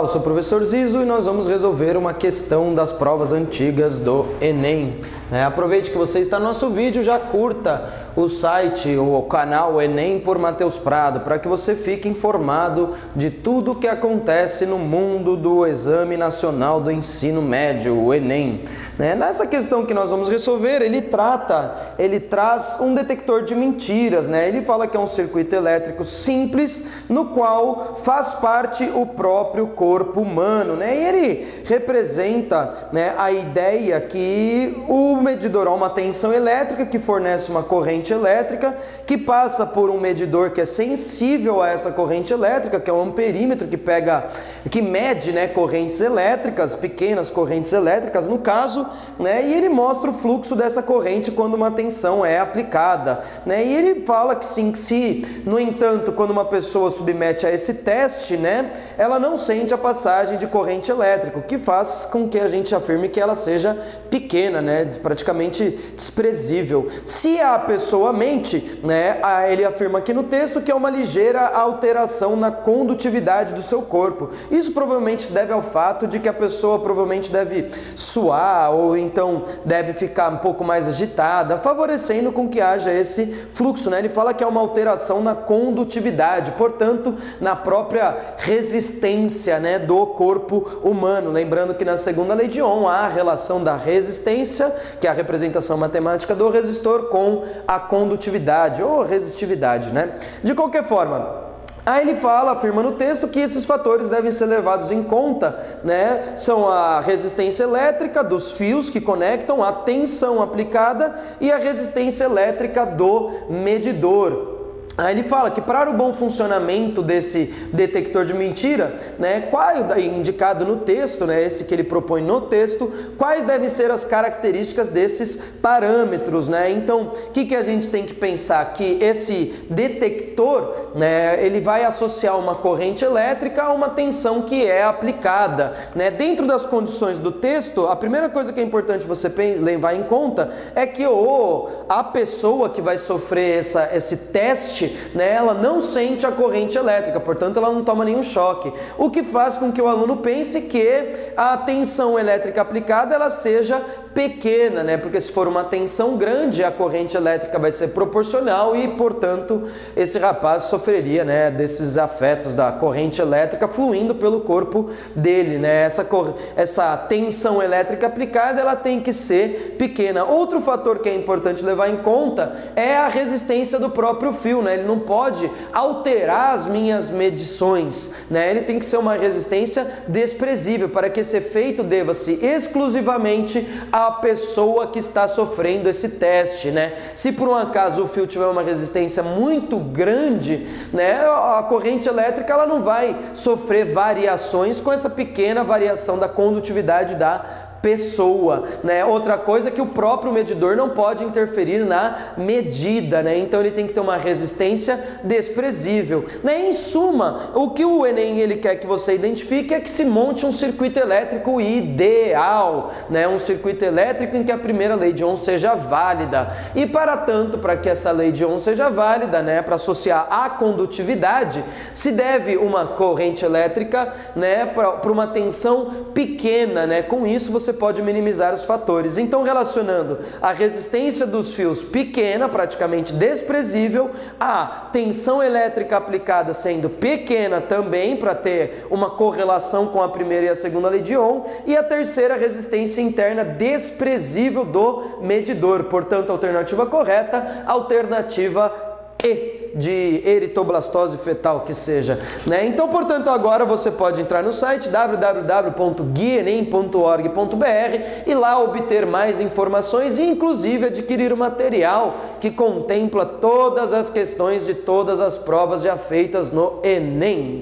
Olá, eu sou o professor Zizo e nós vamos resolver uma questão das provas antigas do Enem. Aproveite que você está no nosso vídeo, já curta o site, o canal Enem por Matheus Prado, para que você fique informado de tudo o que acontece no mundo do Exame Nacional do Ensino Médio, o Enem. Nessa questão que nós vamos resolver, ele traz um detector de mentiras, Ele fala que é um circuito elétrico simples, no qual faz parte o próprio corpo humano, E ele representa, a ideia que o medidor há uma tensão elétrica que fornece uma corrente elétrica, que passa por um medidor que é sensível a essa corrente elétrica, que é um amperímetro que mede, correntes elétricas, pequenas correntes elétricas no caso, e ele mostra o fluxo dessa corrente quando uma tensão é aplicada, E ele fala que sim, que se, no entanto, quando uma pessoa submete a esse teste, ela não sente a passagem de corrente elétrica, o que faz com que a gente afirme que ela seja pequena, praticamente desprezível. Se a pessoa mente, ele afirma aqui no texto que é uma ligeira alteração na condutividade do seu corpo. Isso provavelmente deve ao fato de que a pessoa provavelmente deve suar ou então deve ficar um pouco mais agitada, favorecendo com que haja esse fluxo, Ele fala que é uma alteração na condutividade, portanto, na própria resistência, do corpo humano. Lembrando que na segunda lei de Ohm há a relação da resistência, que é a representação matemática do resistor, com a condutividade ou resistividade, De qualquer forma, aí ele afirma no texto que esses fatores devem ser levados em conta, São a resistência elétrica dos fios que conectam, a tensão aplicada e a resistência elétrica do medidor. Aí ele fala que para o bom funcionamento desse detector de mentira, qual indicado no texto, esse que ele propõe no texto, quais devem ser as características desses parâmetros, Então, o que a gente tem que pensar? Que esse detector, ele vai associar uma corrente elétrica a uma tensão que é aplicada, Dentro das condições do texto, a primeira coisa que é importante você levar em conta é que a pessoa que vai sofrer esse teste, ela não sente a corrente elétrica, portanto ela não toma nenhum choque, o que faz com que o aluno pense que a tensão elétrica aplicada ela seja pequena, porque se for uma tensão grande, a corrente elétrica vai ser proporcional e, portanto, esse rapaz sofreria, desses afetos da corrente elétrica fluindo pelo corpo dele, Essa tensão elétrica aplicada, ela tem que ser pequena. Outro fator que é importante levar em conta é a resistência do próprio fio, Ele não pode alterar as minhas medições, Ele tem que ser uma resistência desprezível para que esse efeito deva-se exclusivamente à pessoa que está sofrendo esse teste, Se por um acaso o fio tiver uma resistência muito grande, a corrente elétrica ela não vai sofrer variações com essa pequena variação da condutividade da pessoa, Outra coisa é que o próprio medidor não pode interferir na medida, Então ele tem que ter uma resistência desprezível, Em suma, o que o Enem ele quer que você identifique é que se monte um circuito elétrico ideal, Um circuito elétrico em que a primeira lei de Ohm seja válida. E para tanto, para que essa lei de Ohm seja válida, para associar a condutividade, se deve uma corrente elétrica, para uma tensão pequena, Com isso você pode minimizar os fatores. Então, relacionando a resistência dos fios pequena, praticamente desprezível, a tensão elétrica aplicada sendo pequena também, para ter uma correlação com a primeira e a segunda lei de Ohm, e a terceira, resistência interna desprezível do medidor. Portanto, alternativa correta, alternativa E, de eritoblastose fetal, que seja, Então, portanto, agora você pode entrar no site www.guienem.org.br e lá obter mais informações e, inclusive, adquirir o material que contempla todas as questões de todas as provas já feitas no Enem.